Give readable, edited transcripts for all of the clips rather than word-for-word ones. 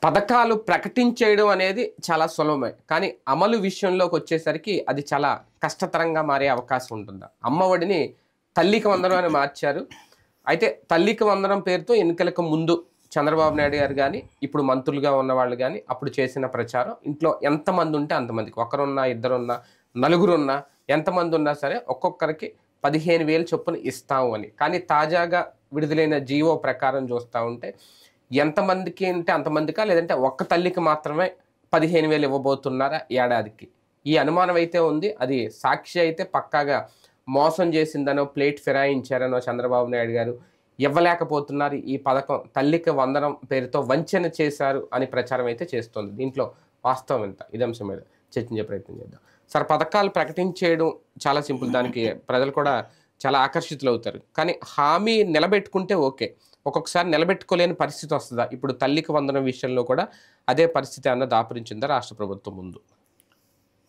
పథకాలు ప్రకటించేయడం అనేది చాలా సులభమే. కానీ అమలు విషయంలోకి వచ్చేసరికి అది చాలా కష్టతరంగా మారే అవకాశం ఉంటుందా? అమ్మఒడిని తల్లికి వందనం అని మార్చారు. అయితే తల్లికి వందనం పేరుతో ఎన్నికలకు ముందు చంద్రబాబు నాయుడు గారు కానీ, ఇప్పుడు మంత్రులుగా ఉన్నవాళ్ళు కానీ అప్పుడు చేసిన ప్రచారం ఇంట్లో ఎంతమంది ఉంటే అంతమందికి, ఒకరున్నా, ఇద్దరున్నా, నలుగురున్నా, ఎంతమంది ఉన్నా సరే ఒక్కొక్కరికి 15,000 చొప్పున ఇస్తాము అని. కానీ తాజాగా విడుదలైన జీవో ప్రకారం చూస్తూ ఉంటే ఎంతమందికి అంటే అంతమందికా, లేదంటే ఒక్క తల్లికి మాత్రమే 15,000 ఇవ్వబోతున్నారా ఏడాదికి? ఈ అనుమానం అయితే ఉంది. అది సాక్షి అయితే పక్కాగా మోసం చేసిందనో, ప్లేట్ ఫిరాయించారనో చంద్రబాబు నాయుడు గారు ఇవ్వలేకపోతున్నారు, ఈ పథకం తల్లికి వందనం పేరుతో వంచన చేశారు అని ప్రచారం అయితే చేస్తోంది. దీంట్లో వాస్తవం ఎంత? ఇదే అంశం మీద చర్చించే ప్రయత్నం చేద్దాం. సార్, పథకాలు ప్రకటించేయడం చాలా సింపుల్. దానికి ప్రజలు కూడా చాలా ఆకర్షితులు అవుతారు. కానీ హామీ నిలబెట్టుకుంటే ఓకే. ఒక్కొక్కసారి నిలబెట్టుకోలేని పరిస్థితి వస్తుందా? ఇప్పుడు తల్లికి వందనం విషయంలో కూడా అదే పరిస్థితి అన్న దాపురించిందా రాష్ట్ర ప్రభుత్వం ముందు?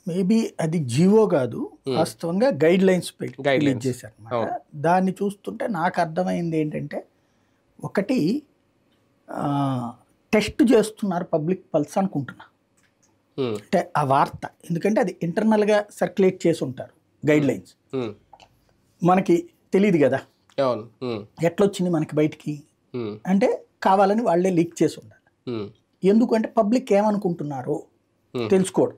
మేబీ అది జీవో కాదు, వాస్తవంగా గైడ్ లైన్స్ రిలీజ్ చేశారు అన్నమాట. దాన్ని చూస్తుంటే నాకు అర్థమైంది ఏంటంటే, ఒకటి టెస్ట్ చేస్తున్నారు పబ్లిక్ పల్స్ అనుకుంటున్నా. అంటే ఆ వార్త, ఎందుకంటే అది ఇంటర్నల్గా సర్క్యులేట్ చేసి ఉంటారు గైడ్ లైన్స్, మనకి తెలియదు కదా ఎట్లొచ్చింది మనకి బయటికి. అంటే కావాలని వాళ్ళే లీక్ చేసి ఉండాలి. ఎందుకంటే పబ్లిక్ ఏమనుకుంటున్నారో తెలుసుకోవడం,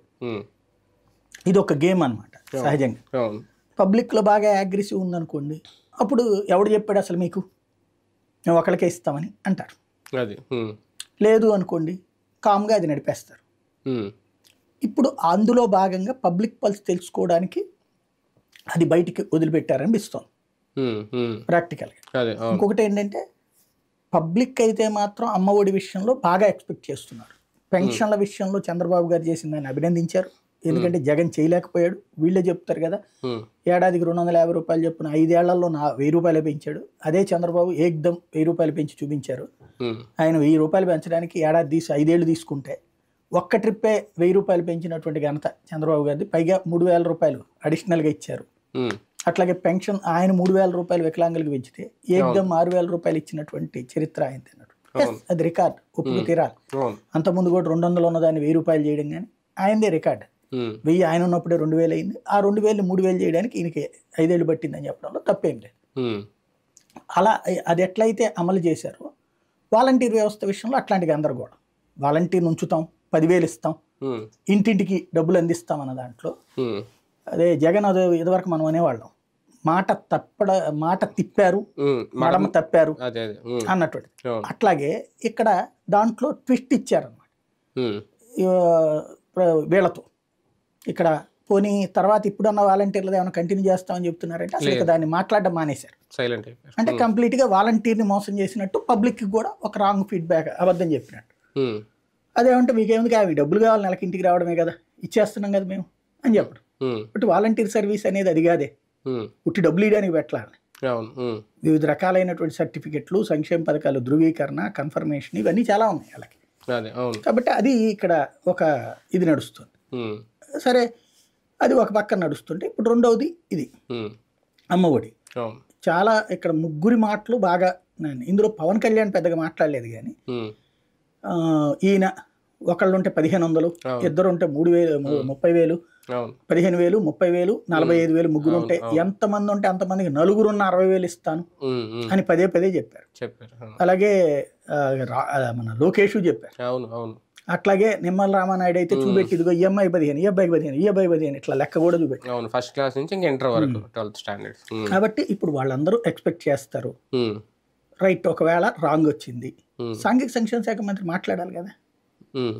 ఇది ఒక గేమ్ అనమాట. సహజంగా పబ్లిక్లో బాగా అగ్రెసివ్ ఉందనుకోండి, అప్పుడు ఎవడు చెప్పాడు అసలు మీకు మేము ఒకరికే ఇస్తామని అంటారు. లేదు అనుకోండి, కామ్గా అది నడిపేస్తారు. ఇప్పుడు అందులో భాగంగా పబ్లిక్ పల్స్ తెలుసుకోవడానికి అది బయటికి వదిలిపెట్టారనిపిస్తోంది ప్రాక్టికల్గా. ఇంకొకటి ఏంటంటే, పబ్లిక్ అయితే మాత్రం అమ్మఒడి విషయంలో బాగా ఎక్స్పెక్ట్ చేస్తున్నారు. పెన్షన్ల విషయంలో చంద్రబాబు గారు చేసిందని అభినందించారు. ఎందుకంటే జగన్ చేయలేకపోయాడు. వీళ్ళే చెప్తారు కదా, ఏడాదికి 250 రూపాయలు చెప్పున 5 ఏళ్లలో 1000 రూపాయలు పెంచాడు. అదే చంద్రబాబు ఏకదం 1000 రూపాయలు పెంచి చూపించారు. ఆయన 1000 రూపాయలు పెంచడానికి ఏడాది 5 ఏళ్ళు తీసుకుంటే ఒక్క ట్రిప్పే 1000 రూపాయలు పెంచినటువంటి ఘనత చంద్రబాబు గారిది. పైగా 3,000 రూపాయలు అడిషనల్గా ఇచ్చారు. అట్లాగే పెన్షన్ ఆయన 3,000 రూపాయలు వికలాంగులకు పెంచితే ఏకదం 6,000 రూపాయలు ఇచ్చినటువంటి చరిత్ర ఆయన తిన్నాడు. అది రికార్డ్, ఒప్పుకు తీరాలి. అంతకుముందు కూడా 200 ఉన్నదాన్ని 1000 రూపాయలు చేయడం కానీ ఆయనదే రికార్డ్. 1000 ఆయన ఉన్నప్పుడే 2,000 అయింది. ఆ 2,000 3,000 చేయడానికి ఈయనకి 5 ఏళ్ళు పట్టిందని చెప్పడంలో తప్పేం లేదు. అలా అది ఎట్లయితే అమలు చేశారో వాలంటీర్ వ్యవస్థ విషయంలో అట్లాంటి గందరగోళం. వాలంటీర్ని ఉంచుతాం, 10,000 ఇస్తాం, ఇంటింటికి డబ్బులు అందిస్తాం అన్న దాంట్లో అదే జగన్ అదే ఇదివరకు మనం అనేవాళ్ళం, మాట తిప్పారు, మడమ తప్పారు అన్నటువంటి. అట్లాగే ఇక్కడ దాంట్లో ట్విస్ట్ ఇచ్చారన్నమాట వీళ్ళతో. ఇక్కడ పోనీ తర్వాత ఇప్పుడున్న వాలంటీర్లు ఏమైనా కంటిన్యూ చేస్తామని చెప్తున్నారంటే అసలు దాన్ని మాట్లాడడం మానేశారు. అంటే కంప్లీట్గా వాలంటీర్ని మోసం చేసినట్టు, పబ్లిక్కి కూడా ఒక రాంగ్ ఫీడ్బ్యాక్, అబద్ధం చెప్పినట్టు. అదేమంటే మీకేముంది, అవి డబ్బులు కావాలి, నెలకి ఇంటికి రావడమే కదా, ఇచ్చేస్తున్నాం కదా మేము అని చెప్పడం. బట్ వాలంటీర్ సర్వీస్ అనేది అది కాదే, ఉట్టి డబ్బులు ఇవ్వడానికి పెట్టాలి. వివిధ రకాలైనటువంటి సర్టిఫికెట్లు, సంక్షేమ పథకాలు ధృవీకరణ, కన్ఫర్మేషన్, ఇవన్నీ చాలా ఉన్నాయి వాళ్ళకి. కాబట్టి అది ఇక్కడ ఒక ఇది నడుస్తుంది. సరే, అది ఒక పక్కన నడుస్తుంటే ఇప్పుడు రెండవది ఇది అమ్మఒడి. చాలా ఇక్కడ ముగ్గురి మాటలు బాగా, ఇందులో పవన్ కళ్యాణ్ పెద్దగా మాట్లాడలేదు కానీ, ఈయన ఒకళ్ళు ఉంటే 1,500, ఇద్దరు ఉంటే 3,000, 30,000, 15,000, 30,000, 45,000, ముగ్గురు ఉంటే ఎంతమంది ఉంటే అంతమందికి నలుగురున్న 60,000 ఇస్తాను అని పదే పదే చెప్పారు. అలాగే మన లోకేష్ చెప్పారు. అట్లాగే నిమ్మల రామానాయుడు అయితే చూపెట్టి, ఇదిగో ఈఎంఐ 15, ఈఎంఐ 15, ఈఎంఐ 15 ఇట్లా లెక్క కూడా చూపెట్టారు. ఫస్ట్ క్లాస్ నుంచి ఇంటర్ వరకు 12th స్టాండర్డ్. కాబట్టి ఇప్పుడు వాళ్ళందరూ ఎక్స్పెక్ట్ చేస్తారు, రైట్, ఒకవేళ రాంగ్ వచ్చింది, సాంఘిక సంక్షేమ శాఖ మంత్రి మాట్లాడాలి కదా.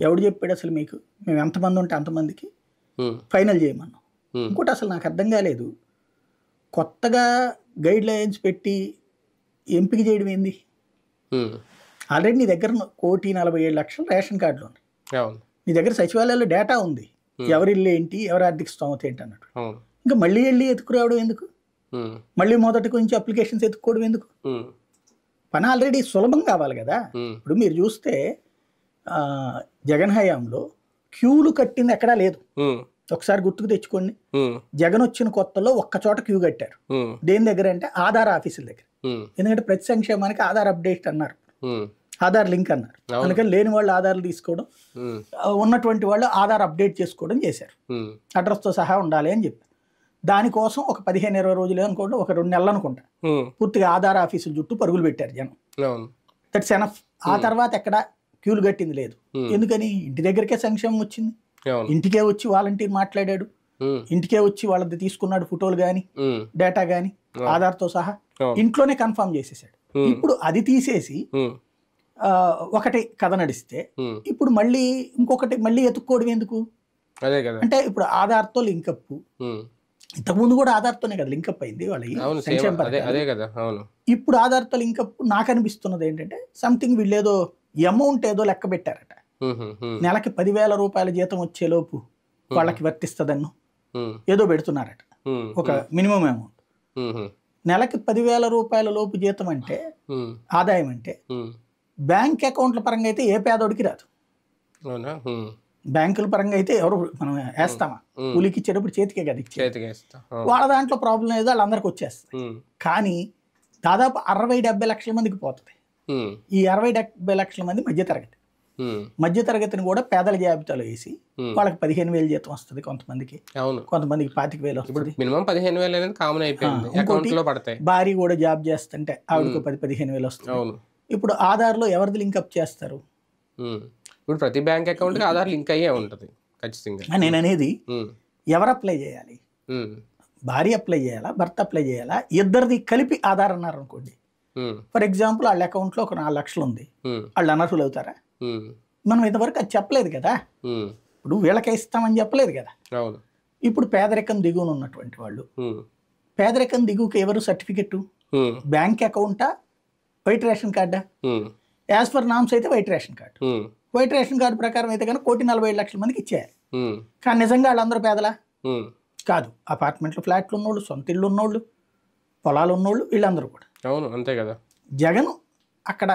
ఎవడు చెప్పాడు అసలు మీకు మేము ఎంతమంది ఉంటే అంతమందికి ఫైనల్ చేయమన్నాం. ఇంకోటి అసలు నాకు అర్థం కాలేదు, కొత్తగా గైడ్ లైన్స్ పెట్టి ఎంపిక చేయడం ఏంది? ఆల్రెడీ నీ దగ్గర 1,47,00,000 రేషన్ కార్డులు ఉన్నాయి, నీ దగ్గర సచివాలయాల్లో డేటా ఉంది, ఎవరి ఇల్లు ఏంటి, ఎవరి ఆర్థిక స్తోమత ఏంటి అన్నట్టు. ఇంకా మళ్ళీ వెళ్ళి ఎత్తుకురావడం ఎందుకు? మళ్ళీ మొదటి నుంచి అప్లికేషన్స్ ఎత్తుక్కోవడం ఎందుకు? పని ఆల్రెడీ సులభం కావాలి కదా. ఇప్పుడు మీరు చూస్తే జగన్ హయాంలో క్యూలు కట్టింది ఎక్కడా లేదు. ఒకసారి గుర్తుకు తెచ్చుకోండి, జగన్ వచ్చిన కొత్తలో ఒక్క చోట క్యూ కట్టారు. దేని దగ్గర అంటే ఆధార్ ఆఫీసుల దగ్గర. ఎందుకంటే ప్రతి సంక్షేమానికి ఆధార్ అప్డేట్ అన్నారు. ఆధార్ లింక్ అన్నారు. అందుకని లేని వాళ్ళు ఆధార్లు తీసుకోవడం, ఉన్నటువంటి వాళ్ళు ఆధార్ అప్డేట్ చేసుకోవడం చేశారు. అడ్రస్తో సహా ఉండాలి అని చెప్పి దానికోసం ఒక 15-20 రోజులు అనుకోండి, ఒక 2 నెలలు అనుకుంటా, పూర్తిగా ఆధార్ ఆఫీసుల చుట్టూ పరుగులు పెట్టారు జనం. That's enough. ఆ తర్వాత ఎక్కడ క్యూలు కట్టింది లేదు. ఎందుకని? ఇంటి దగ్గరికే సంక్షేమం వచ్చింది, ఇంటికే వచ్చి వాలంటీర్ మాట్లాడాడు, ఇంటికే వచ్చి వాళ్ళది తీసుకున్నాడు ఫోటోలు కానీ డేటా కానీ ఆధార్తో సహా, ఇంట్లోనే కన్ఫర్మ్ చేసేసాడు. ఇప్పుడు అది తీసేసి ఒకటి కథ నడిస్తే ఇప్పుడు మళ్ళీ ఇంకొకటి మళ్ళీ ఎత్తుక్కోవడం ఎందుకు? అంటే ఇప్పుడు ఆధార్తో లింకప్, ఇంతకుముందు కూడా ఆధార్తోనే కదా లింకప్ అయింది వాళ్ళకి సంక్షేమ పథకాలు. ఇప్పుడు ఆధార్తో లింకప్ నాకు అనిపిస్తున్నది ఏంటంటే సంథింగ్ వీళ్ళు ఏదో అమౌంట్ ఏదో లెక్క పెట్టారట. నెలకి 10,000 రూపాయల జీతం వచ్చేలోపు వాళ్ళకి వర్తిస్తుందన్ను ఏదో పెడుతున్నారట, ఒక మినిమం అమౌంట్. నెలకి 10,000 రూపాయల లోపు జీతం అంటే ఆదాయం అంటే బ్యాంక్ అకౌంట్ల పరంగా అయితే ఏ పేదోడికి రాదు. బ్యాంకుల పరంగా అయితే ఎవరు మనం వేస్తామా? కూలికి ఇచ్చేటప్పుడు చేతికే కదా ఇచ్చేది. వాళ్ళ దాంట్లో ప్రాబ్లం లేదు, వాళ్ళందరికి వచ్చేస్తుంది. కానీ దాదాపు 60-70 లక్షల మందికి పోతుంది. ఈ 60-70 లక్షల మంది మధ్యతరగతిని కూడా పేదల జాబితాలో వేసి వాళ్ళకి 15,000 జీతం వస్తుంది, కొంతమందికి 25,000 వస్తుంది. భార్య కూడా జాబ్ చేస్తుంటే ఆవిడకు 10-15,000 వస్తుంది. ఇప్పుడు ఆధార్లో ఎవరిది లింకప్ చేస్తారు? ఇప్పుడు ప్రతి బ్యాంక్ అకౌంట్ కి ఆధార్ లింక్ అయ్యే ఉంటుంది ఖచ్చితంగా. నేను అనేది ఎవరు అప్లై చేయాలి? భార్య అప్లై చేయాలా, భర్త అప్లై చేయాలా? ఇద్దరిది కలిపి ఆధార్ అన్నారు అనుకోండి, ఫర్ ఎగ్జాంపుల్ వాళ్ళ అకౌంట్ లో ఒక 4 లక్షలు ఉంది, వాళ్ళు అనర్హులు అవుతారా? మనం ఇంతవరకు అది చెప్పలేదు కదా. ఇప్పుడు వీళ్ళకే ఇస్తామని చెప్పలేదు కదా. ఇప్పుడు పేదరికం దిగువన ఉన్నటువంటి వాళ్ళు, పేదరికం దిగువకి ఎవరు సర్టిఫికెట్? బ్యాంక్ అకౌంటా, వైట్ రేషన్ కార్డా? యాజ్ పర్ నామ్స్ అయితే white ration card. White ration card ప్రకారం అయితే కనుక 1,47,00,000 మందికి ఇచ్చేయాలి. కానీ నిజంగా వాళ్ళందరూ పేదలా? కాదు. అపార్ట్మెంట్లు, ఫ్లాట్లు ఉన్నోళ్ళు, సొంత ఇళ్ళు ఉన్నోళ్ళు, పొలాలు ఉన్నోళ్ళు, వీళ్ళందరూ కూడా. అంతే కదా. జగన్ అక్కడ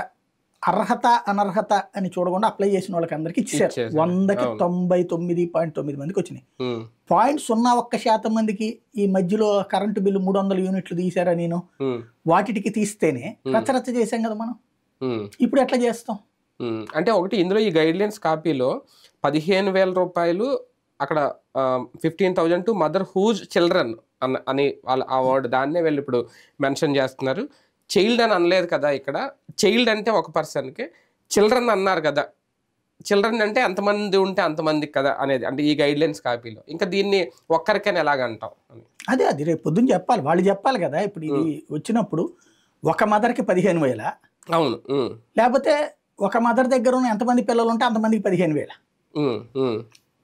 అర్హత అనర్హత అని చూడకుండా అప్లై చేసిన వాళ్ళకి అందరికి ఇచ్చారు. 100కి 99.9 మందికి వచ్చినాయి. 0.01% మందికి ఈ మధ్యలో కరెంటు బిల్లు 300 యూనిట్లు తీసారా నేను, వాటికి తీస్తేనే రచ్చరచ్చ చేసాం కదా మనం. ఇప్పుడు ఎట్లా చేస్తాం అంటే ఒకటి ఇందులో ఈ గైడ్ లైన్స్ కాపీలో 15,000 రూపాయలు అక్కడ 15,000 టు మదర్ హూజ్ చిల్డ్రన్ అని వాళ్ళ ఆ వర్డ్ దాన్నే వీళ్ళు ఇప్పుడు మెన్షన్ చేస్తున్నారు. చైల్డ్ అని అనలేదు కదా ఇక్కడ. చైల్డ్ అంటే ఒక పర్సన్కి, చిల్డ్రన్ అన్నారు కదా. చిల్డ్రన్ అంటే ఎంతమంది ఉంటే అంతమందికి కదా అనేది, అంటే ఈ గైడ్ లైన్స్ కాపీలో. ఇంకా దీన్ని ఒక్కరికైనా ఎలాగంటాం అని అది రేపు పొద్దున్న చెప్పాలి, వాళ్ళు చెప్పాలి కదా. ఇప్పుడు ఇది వచ్చినప్పుడు ఒక మదర్కి 15,000, అవును, లేకపోతే ఒక మదర్ దగ్గర ఉన్న ఎంతమంది పిల్లలు ఉంటే అంతమందికి 15,000.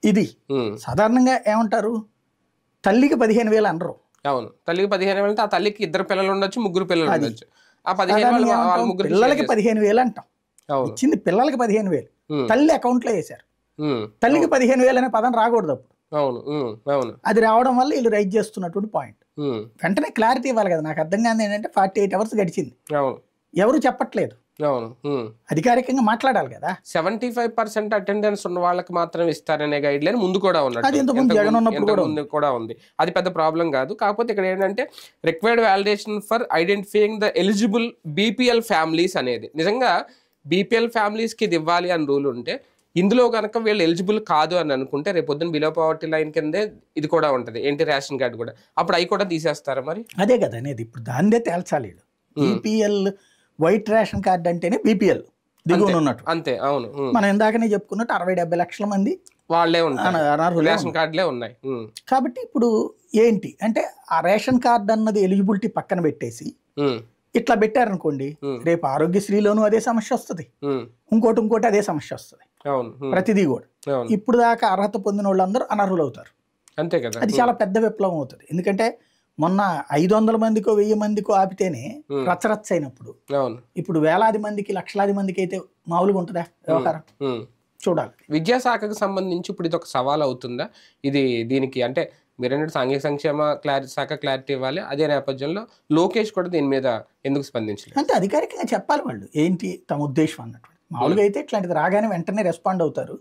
ఇది సాధారణంగా ఏమంటారు, తల్లికి 15,000 అనరు. అవును, తల్లికి 15,000 అంటే ఆ తల్లికి 2 పిల్లలు ఉండొచ్చు, 3 పిల్లలు ఉండొచ్చు. ఆ 15,000 పిల్లలకి 15,000 అంటాం. ఇచ్చింది పిల్లలకి 15,000, తల్లి అకౌంట్లో వేశారు. తల్లికి 15,000 అనే పదం రాకూడదు అప్పుడు. అది రావడం వల్ల వీళ్ళు రైజ్ చేస్తున్నటువంటి పాయింట్. వెంటనే క్లారిటీ ఇవ్వాలి కదా. నాకు అర్థం కాదు ఏంటంటే 48 అవర్స్ గడిచింది, ఎవరు చెప్పట్లేదు, అధికారికంగా మాట్లాడాలి కదా. 75% అటెండెన్స్ ఉన్న వాళ్ళకి మాత్రం ఇస్తారనే గైడ్ లైన్ ముందు కూడా ఉంది. అది పెద్ద ప్రాబ్లం కాదు. కాకపోతే ఇక్కడ ఏంటంటే required validation for identifying the eligible BPL families అనేది. నిజంగా బీపీఎల్ ఫ్యామిలీస్కి ఇది ఇవ్వాలి అని రూల్ ఉంటే, ఇందులో కనుక వీళ్ళు ఎలిజిబుల్ కాదు అని అనుకుంటే రేపు పొద్దున్న బిలో పవర్టీ లైన్ కిందే ఇది కూడా ఉంటుంది, ఏంటి రేషన్ కార్డు కూడా. అప్పుడు అవి కూడా తీసేస్తారా మరి? అదే కదా అనేది ఇప్పుడు దాన్నే తేల్చాలి. బీపీఎల్ వైట్ రేషన్ కార్డు అంటేనే బీపీఎల్ దిగువన ఉన్నట్టు. అంతే. అవును, మనం ఇందాకనే చెప్పుకున్నట్టు 60-70 లక్షల మంది వాళ్ళే రేషన్ కార్డులే ఉన్నాయి. కాబట్టి ఇప్పుడు ఏంటి అంటే ఆ రేషన్ కార్డు అన్నది ఎలిజిబిలిటీ పక్కన పెట్టేసి ఇట్లా పెట్టారనుకోండి, రేపు ఆరోగ్యశ్రీలోనూ అదే సమస్య వస్తుంది, ఇంకోటి అదే సమస్య వస్తుంది, ప్రతిదీ కూడా. ఇప్పుడు దాకా అర్హత పొందిన వాళ్ళందరూ అనర్హులు అవుతారు. అంతే కదా. అది చాలా పెద్ద విప్లవం అవుతుంది. ఎందుకంటే మొన్న 500 మందికో 1000 మందికో ఆపితేనే రచ్చరచ్చ అయినప్పుడు ఇప్పుడు వేలాది మందికి, లక్షలాది మందికి అయితే మామూలుగా ఉంటుందా వ్యవహారం? చూడాలి. విద్యాశాఖకు సంబంధించి ఇప్పుడు ఇది ఒక సవాల్ అవుతుందా? దీనికి అంటే మీరేంటంటే సాంఘిక సంక్షేమ శాఖ క్లారిటీ ఇవ్వాలి, అదే నేపథ్యంలో లోకేష్ కూడా దీని మీద ఎందుకు స్పందించలేదు? అంటే అధికారికంగా చెప్పాలి వాళ్ళు ఏంటి తమ ఉద్దేశం అన్నట్టు. మామూలుగా అయితే ఇట్లాంటిది రాగానే వెంటనే రెస్పాండ్ అవుతారు.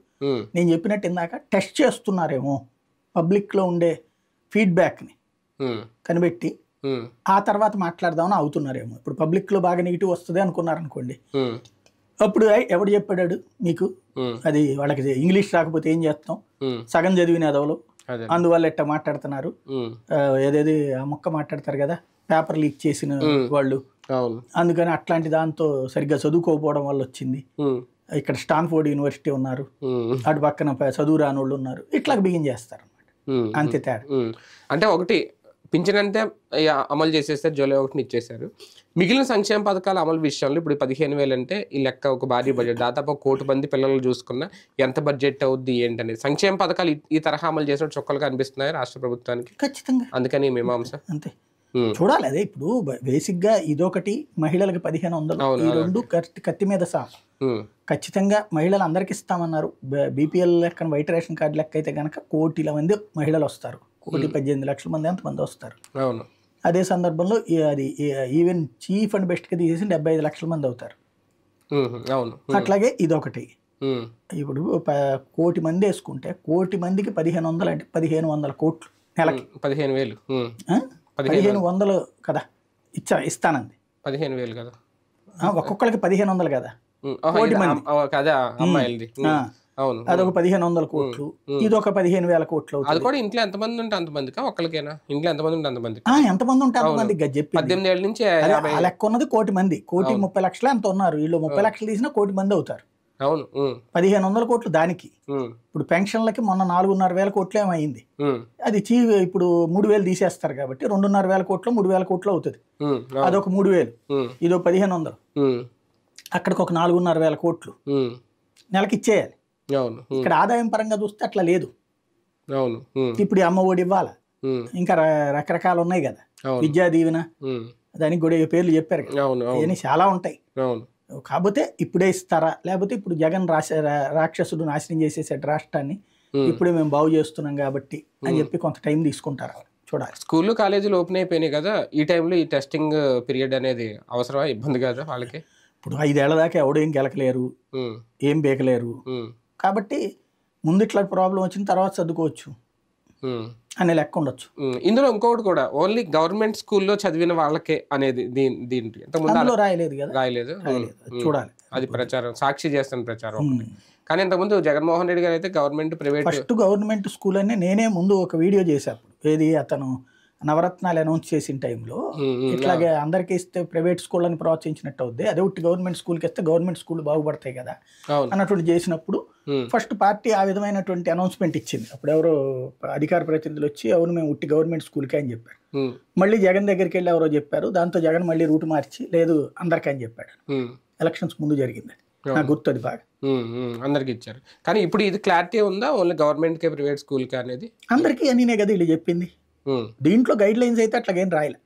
నేను చెప్పినట్టు ఇందాక టెస్ట్ చేస్తున్నారేమో, పబ్లిక్లో ఉండే ఫీడ్బ్యాక్ని కనిపెట్టి ఆ తర్వాత మాట్లాడదామని అవుతున్నారేమో. ఇప్పుడు పబ్లిక్లో బాగా నెగిటివ్ వస్తుంది అనుకున్నారనుకోండి, అప్పుడు ఎవడు చెప్పాడు మీకు? అది వాళ్ళకి ఇంగ్లీష్ రాకపోతే ఏం చేస్తాం, సగం చదివిన ఎదవలు, అందువల్ల ఎట్ట మాట్లాడుతున్నారు, ఏదేది ఆ మొక్క మాట్లాడతారు కదా, పేపర్ లీక్ చేసిన వాళ్ళు, అందుకని అట్లాంటి దాంతో సరిగ్గా చదువుకోకపోవడం వల్ల వచ్చింది. ఇక్కడ స్టాన్ఫోర్డ్ యూనివర్సిటీ ఉన్నారు, అటు పక్కన చదువు రాని వాళ్ళు ఉన్నారు, ఇట్లా బిగిన్ చేస్తారు అన్నమాట. అంతే తేడా. అంటే ఒకటి పింఛన్ అంటే అమలు చేసేస్తారు, జూలై 1 ఇచ్చేసారు. మిగిలిన సంక్షేమ పథకాల అమలు విషయంలో ఇప్పుడు 15,000 అంటే ఈ లెక్క ఒక భారీ బడ్జెట్, దాదాపు 1 కోటి మంది పిల్లలు చూసుకున్న ఎంత బడ్జెట్ అవుద్ది ఏంటనేది. సంక్షేమ పథకాలు ఈ తరహా అమలు చేసినట్టు చొక్కలుగా అనిపిస్తున్నాయి రాష్ట్ర ప్రభుత్వానికి. ఖచ్చితంగా. అందుకని మీమాంస అంతే చూడాలి. అదే ఇప్పుడు బేసిక్ గా ఇదొకటి, మహిళలకు 1500, ఈ రెండు కత్తి మీద సాం. ఖచ్చితంగా మహిళలు అందరికి ఇస్తామన్నారు. బీపీఎల్ లెక్కన వైట్ రేషన్ కార్డు లెక్క అయితే కనుక 1 కోటి మంది మహిళలు వస్తారు, 1,18,00,000 మంది ఎంతమంది వస్తారు. అదే సందర్భంలో అది ఈవెన్ చీఫ్ అండ్ బెస్ట్ గా తీసేసి 75 లక్షల మంది అవుతారు. అట్లాగే ఇదొకటి. ఇప్పుడు 1 కోటి మంది వేసుకుంటే 1 కోటి మందికి 1500 అంటే 1500 కోట్లు నెలకి. 15,000 1500 కదా ఇస్తానంది. 15,000 కదా ఒక్కొక్కరికి 1500 కదా, 1 కోటి మంది. అదొక 1500 కోట్లు, ఇదొక 15,000 కోట్లు. అది కూడా ఇంట్లో ఎంతమంది ఉంటే అంతమందికి, ఒక్కరికేనా? ఇంట్లో ఎంతమంది ఉంటే అంతమంది, ఎంతమంది ఉంటే అంతమంది చెప్పి 18 ఏళ్ళ నుంచి లెక్క ఉన్నది 1 కోటి మంది. 1,30,00,000 ఎంత ఉన్నారు, వీళ్ళు 30 లక్షలు తీసినా 1 కోటి మంది అవుతారు. 1500 కోట్లు దానికి. ఇప్పుడు పెన్షన్లకి మొన్న 4,500 కోట్లు ఏమైంది, అది ఇప్పుడు 3,000 తీసేస్తారు కాబట్టి 2,500 కోట్లు 3,000 కోట్లు అవుతుంది. అదొక 3,000, ఇదో 1,500, అక్కడికి ఒక 4,500 కోట్లు నెలకి ఇచ్చేయాలి. ఇక్కడ ఆదాయం పరంగా చూస్తే అట్లా లేదు. ఇప్పుడు అమ్మ ఒడి ఇవ్వాలా, ఇంకా రకరకాలు ఉన్నాయి కదా, విద్యా దీవెన, దానికి కూడా పేర్లు చెప్పారు కదా, ఇవన్నీ చాలా ఉంటాయి. కాకపోతే ఇప్పుడే ఇస్తారా, లేకపోతే ఇప్పుడు జగన్ రాక్షసుడు నాశనం చేసేసాడు రాష్ట్రాన్ని, ఇప్పుడే మేము బాగు చేస్తున్నాం కాబట్టి అని చెప్పి కొంత టైం తీసుకుంటారా చూడాలి. స్కూళ్ళు కాలేజీలు ఓపెన్ అయిపోయినాయి కదా, ఈ టైంలో ఈ టెస్టింగ్ పీరియడ్ అనేది అవసరమా, ఇబ్బంది కదా వాళ్ళకి? ఇప్పుడు 5 ఏళ్ల దాకా ఎవడేం గెలకలేరు, ఏం బేకలేరు, కాబట్టి ముందు ఇట్లా ప్రాబ్లం వచ్చిన తర్వాత చదువుకోవచ్చు అనే లెక్క ఉండొచ్చు. ఇందులో ఇంకొకటి కూడా, ఓన్లీ గవర్నమెంట్ స్కూల్లో చదివిన వాళ్ళకే అనేది దీంట్లో రాయలేదు కదా, రాయలేదు. చూడాలి, అది ప్రచారం, సాక్షి చేస్తున్న ప్రచారం. కానీ ఇంతకుముందు జగన్మోహన్ రెడ్డి గారు అయితే గవర్నమెంట్ స్కూల్ అని నేనే ముందు ఒక వీడియో చేశాను. ఏది అతను నవరత్నాలు అనౌన్స్ చేసిన టైంలో ఇట్లాగే అందరికీ ఇస్తే ప్రైవేట్ స్కూళ్ళని ప్రోత్సహించినట్టు అవుద్ది, అదే ఒకటి గవర్నమెంట్ స్కూల్కి ఇస్తే గవర్నమెంట్ స్కూల్ బాగుపడతాయి కదా అన్నటువంటి చేసినప్పుడు ఫస్ట్ పార్టీ ఆ విధమైనటువంటి అనౌన్స్మెంట్ ఇచ్చింది. అప్పుడు ఎవరో అధికార ప్రతినిధులు వచ్చి అవును మేము ఉట్టి గవర్నమెంట్ స్కూల్కే అని చెప్పారు. మళ్ళీ జగన్ దగ్గరికి వెళ్ళి ఎవరో చెప్పారు, దాంతో జగన్ మళ్ళీ రూట్ మార్చి లేదు అందరికీ అని చెప్పాడు. ఎలక్షన్స్ ముందు జరిగింది, నాకు గుర్తు అది బాగా. అందరికి ఇచ్చారు. కానీ ఇప్పుడు ఇది క్లారిటీ ఉందా, ఓన్లీ గవర్నమెంట్కే ప్రైవేట్ స్కూల్కే అనేది? అందరికీ అనినే కదా వీళ్ళు చెప్పింది. దీంట్లో గైడ్ లైన్స్ అయితే అట్లాగేం రాయలే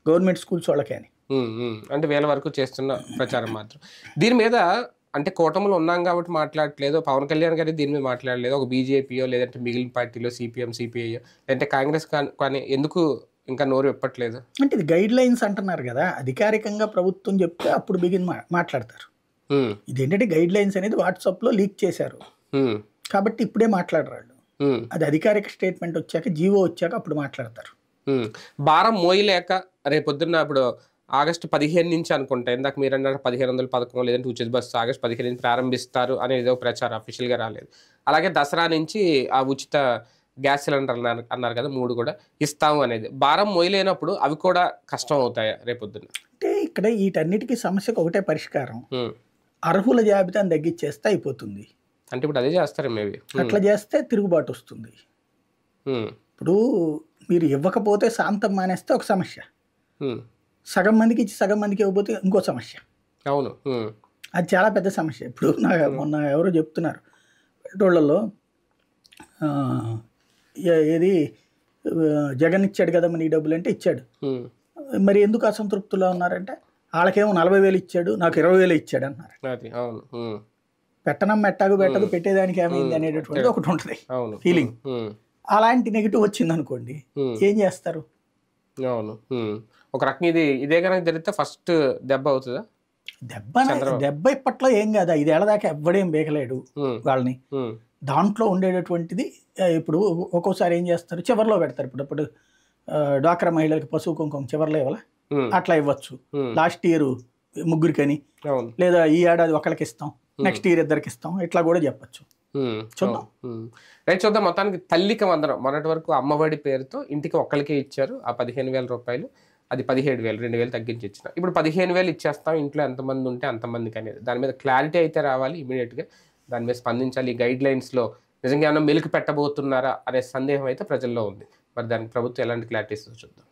గవర్నమెంట్ స్కూల్స్ వాళ్ళకే అని. అంటే వేల వరకు చేస్తున్న ప్రచారం మాత్రం. దీని మీద అంటే కూటమిలో ఉన్నాం కాబట్టి మాట్లాడట్లేదు, పవన్ కళ్యాణ్ గారి దీని మీద మాట్లాడలేదు, ఒక బీజేపీయో లేదంటే మిగిలిన పార్టీలో సిపిఎం సిపిఐ లేదంటే కాంగ్రెస్ కానీ ఎందుకు ఇంకా నోరు విప్పట్లేదు? అంటే ఇది గైడ్ లైన్స్ అంటున్నారు కదా, అధికారికంగా ప్రభుత్వం చెప్తే అప్పుడు మాట్లాడతారు. ఇదేంటంటే గైడ్ లైన్స్ అనేది వాట్సాప్లో లీక్ చేశారు కాబట్టి ఇప్పుడే మాట్లాడరాళ్ళు. అది అధికారిక స్టేట్మెంట్ వచ్చాక, జీవో వచ్చాక అప్పుడు మాట్లాడతారు. భారం మోయలేక రేపొద్దున్న ఇప్పుడు ఆగస్టు 15 నుంచి అనుకుంటా, ఇందాక మీరు అన్నారు 1500 పథకం లేదంటే ఉచిత బస్సు ఆగస్టు 15 నుంచి ప్రారంభిస్తారు అనేది ఒక ప్రచారం అఫీషియల్గా రాలేదు. అలాగే దసరా నుంచి ఆ ఉచిత గ్యాస్ సిలిండర్ అన్నారు కదా, 3 కూడా ఇస్తాము అనేది. భారం మోయలేనప్పుడు అవి కూడా కష్టం అవుతాయా రేపొద్దున? అంటే ఇక్కడ వీటన్నిటికీ సమస్యకు ఒకటే పరిష్కారం, అర్హుల జాబితాను తగ్గించేస్తే అయిపోతుంది. అంటే ఇప్పుడు అదే చేస్తారు మేబీ. అట్లా చేస్తే తిరుగుబాటు వస్తుంది. ఇప్పుడు మీరు ఇవ్వకపోతే శాంతం మానేస్తే ఒక సమస్య, సగం మందికి ఇచ్చి సగం మందికి ఇవ్వకపోతే ఇంకో సమస్య. అవును, అది చాలా పెద్ద సమస్య. ఇప్పుడు మొన్న ఎవరో చెప్తున్నారు పెట్రోళ్ళలో ఏది జగన్ ఇచ్చాడు కదా మన ఈ డబ్బులు అంటే ఇచ్చాడు, మరి ఎందుకు అసంతృప్తిలో ఉన్నారంటే వాళ్ళకేమో 40,000 ఇచ్చాడు నాకు 20,000 ఇచ్చాడు అన్నారు. పెట్టనం మెట్టాగు పెట్టదు పెట్టేదానికి ఏమైంది అనేటటువంటి ఒకటి ఉంటుంది ఫీలింగ్. అలాంటి నెగిటివ్ వచ్చింది అనుకోండి ఏం చేస్తారు? అవును, ఒక రకం ఇదే కనుక జరిగితే ఫస్ట్ దెబ్బ అవుతుందా? దెబ్బ ఇప్పట్లో ఏం కాదు, 5 ఏళ్ల దాకా ఎవ్వడేం బేకలేడు వాళ్ళని. దాంట్లో ఉండేటటువంటిది ఇప్పుడు ఒక్కోసారి ఏం చేస్తారు చివరిలో పెడతారు. ఇప్పుడు డ్వాక్రా మహిళలకు పశువు కుంకుమ చివరిలో ఇవ్వాల, అట్లా ఇవ్వచ్చు. లాస్ట్ ఇయర్ ముగ్గురికని, అవును. లేదా ఈ ఏడాది ఒకరికి ఇస్తాం, నెక్స్ట్ ఇయర్ ఇద్దరికి ఇస్తాం, ఇట్లా కూడా చెప్పచ్చు. చూద్దాం. రైట్, చూద్దాం. మొత్తానికి తల్లికి వందనం మొన్నటి వరకు అమ్మఒడి పేరుతో ఇంటికి ఒక్కరికే ఇచ్చారు ఆ 15,000 రూపాయలు. అది 17,000, 2,000 తగ్గించి ఇచ్చిన. ఇప్పుడు 15,000 ఇచ్చేస్తాం, ఇంట్లో ఎంతమంది ఉంటే అంతమందికి అనేది. దాని మీద క్లారిటీ అయితే రావాలి ఇమీడియట్గా. దాని మీద స్పందించాలి. ఈ గైడ్ లైన్స్లో నిజంగా ఏమైనా మెలికి పెట్టబోతున్నారా అనే సందేహం అయితే ప్రజల్లో ఉంది. మరి దానికి ప్రభుత్వం ఎలాంటి క్లారిటీ ఇస్తుందో చూద్దాం.